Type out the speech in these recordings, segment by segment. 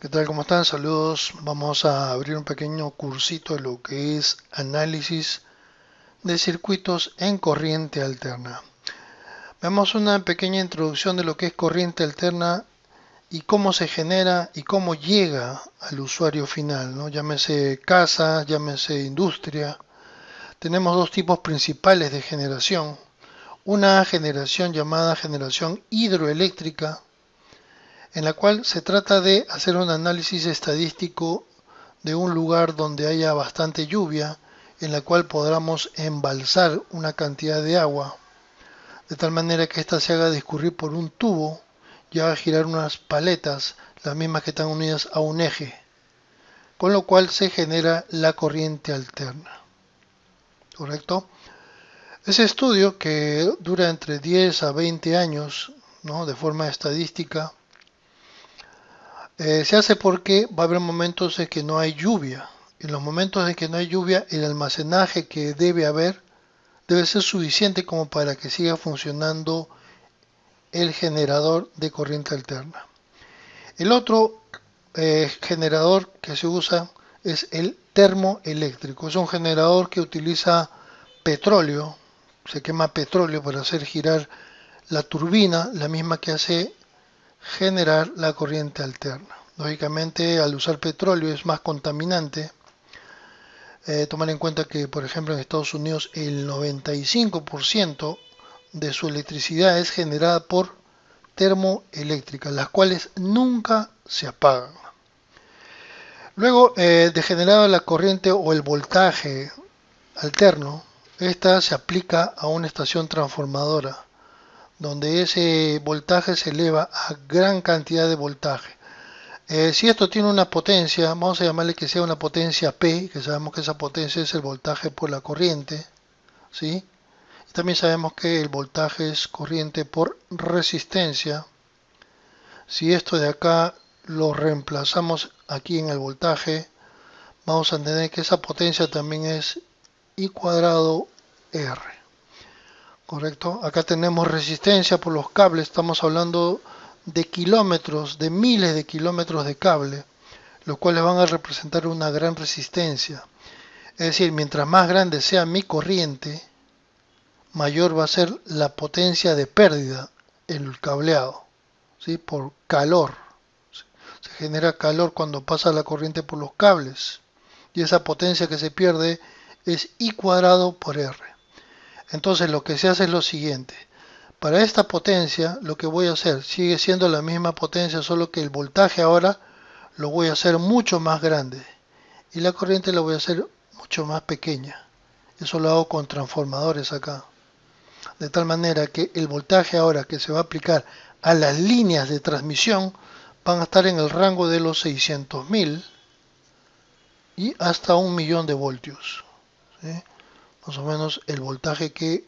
¿Qué tal? ¿Cómo están? Saludos. Vamos a abrir un pequeño cursito de lo que es análisis de circuitos en corriente alterna. Veamos una pequeña introducción de lo que es corriente alterna y cómo se genera y cómo llega al usuario final, ¿no? Llámese casa, llámese industria. Tenemos dos tipos principales de generación. Una generación llamada generación hidroeléctrica, en la cual se trata de hacer un análisis estadístico de un lugar donde haya bastante lluvia, en la cual podamos embalsar una cantidad de agua, de tal manera que ésta se haga discurrir por un tubo y haga girar unas paletas, las mismas que están unidas a un eje, con lo cual se genera la corriente alterna. ¿Correcto? Ese estudio, que dura entre 10 a 20 años, ¿no?, de forma estadística, se hace porque va a haber momentos en que no hay lluvia. En los momentos en que no hay lluvia, el almacenaje que debe haber debe ser suficiente como para que siga funcionando el generador de corriente alterna. El otro generador que se usa es el termoeléctrico. Es un generador que utiliza petróleo, se quema petróleo para hacer girar la turbina, la misma que hace generar la corriente alterna. Lógicamente, al usar petróleo es más contaminante. Tomar en cuenta que, por ejemplo, en Estados Unidos el 95% de su electricidad es generada por termoeléctricas, las cuales nunca se apagan. Luego de generada la corriente o el voltaje alterno, esta se aplica a una estación transformadora, donde ese voltaje se eleva a gran cantidad de voltaje. Si esto tiene una potencia, vamos a llamarle que sea una potencia P, que sabemos que esa potencia es el voltaje por la corriente, ¿sí? Y también sabemos que el voltaje es corriente por resistencia. Si esto de acá lo reemplazamos aquí en el voltaje, vamos a entender que esa potencia también es I cuadrado R. ¿Correcto? Acá tenemos resistencia por los cables, estamos hablando de kilómetros, de miles de kilómetros de cable, los cuales van a representar una gran resistencia. Es decir, mientras más grande sea mi corriente, mayor va a ser la potencia de pérdida en el cableado, ¿sí?, por calor. Se genera calor cuando pasa la corriente por los cables y esa potencia que se pierde es I cuadrado por R. Entonces lo que se hace es lo siguiente. Para esta potencia lo que voy a hacer sigue siendo la misma potencia, solo que el voltaje ahora lo voy a hacer mucho más grande y la corriente la voy a hacer mucho más pequeña. Eso lo hago con transformadores acá. De tal manera que el voltaje ahora que se va a aplicar a las líneas de transmisión van a estar en el rango de los 600.000 y hasta 1.000.000 de voltios, ¿sí? Más o menos el voltaje que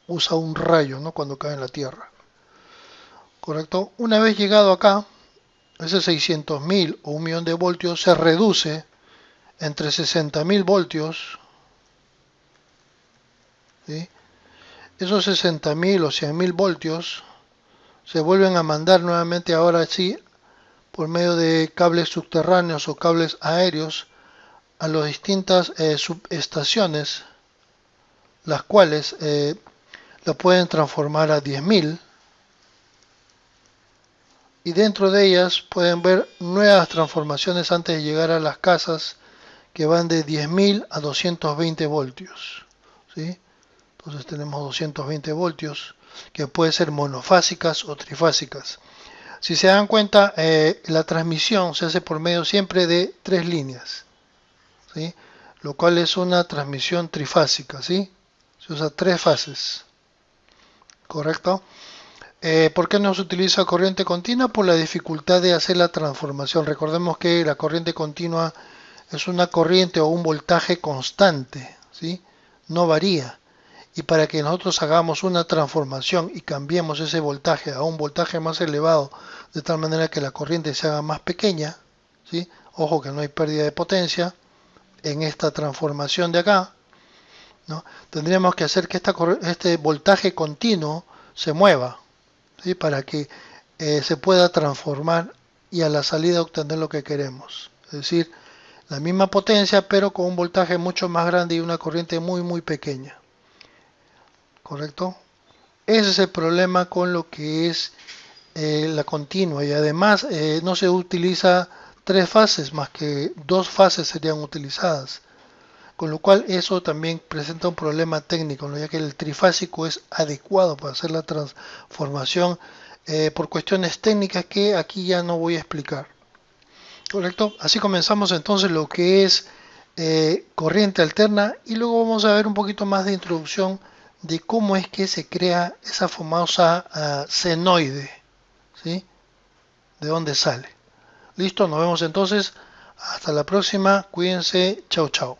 usa un rayo, ¿no?, cuando cae en la Tierra. ¿Correcto? Una vez llegado acá, ese 600.000 o 1.000.000 de voltios se reduce entre 60.000 voltios, ¿sí? Esos 60.000 o 100.000 voltios se vuelven a mandar nuevamente ahora sí por medio de cables subterráneos o cables aéreos a las distintas subestaciones, las cuales la pueden transformar a 10.000 y dentro de ellas pueden ver nuevas transformaciones antes de llegar a las casas que van de 10.000 a 220 voltios, ¿sí? Entonces tenemos 220 voltios que pueden ser monofásicas o trifásicas. Si se dan cuenta, la transmisión se hace por medio siempre de tres líneas, ¿sí?, lo cual es una transmisión trifásica, ¿sí? Se usa tres fases, ¿correcto? ¿Por qué no se utiliza corriente continua? Por la dificultad de hacer la transformación. Recordemos que la corriente continua es una corriente o un voltaje constante, ¿sí? No varía. Y para que nosotros hagamos una transformación y cambiemos ese voltaje a un voltaje más elevado, de tal manera que la corriente se haga más pequeña, ¿sí? Ojo que no hay pérdida de potencia en esta transformación de acá, ¿no? Tendríamos que hacer que este voltaje continuo se mueva, ¿sí?, para que se pueda transformar y a la salida obtener lo que queremos. Es decir, la misma potencia pero con un voltaje mucho más grande y una corriente muy pequeña. ¿Correcto? Ese es el problema con lo que es la continua, y además no se utiliza tres fases, más que dos fases serían utilizadas, con lo cual eso también presenta un problema técnico, ¿no? Ya que el trifásico es adecuado para hacer la transformación por cuestiones técnicas que aquí ya no voy a explicar. Correcto, así comenzamos entonces lo que es corriente alterna, y luego vamos a ver un poquito más de introducción de cómo es que se crea esa famosa senoide, ¿sí? ¿De dónde sale? Listo, nos vemos entonces. Hasta la próxima. Cuídense. Chau, chau.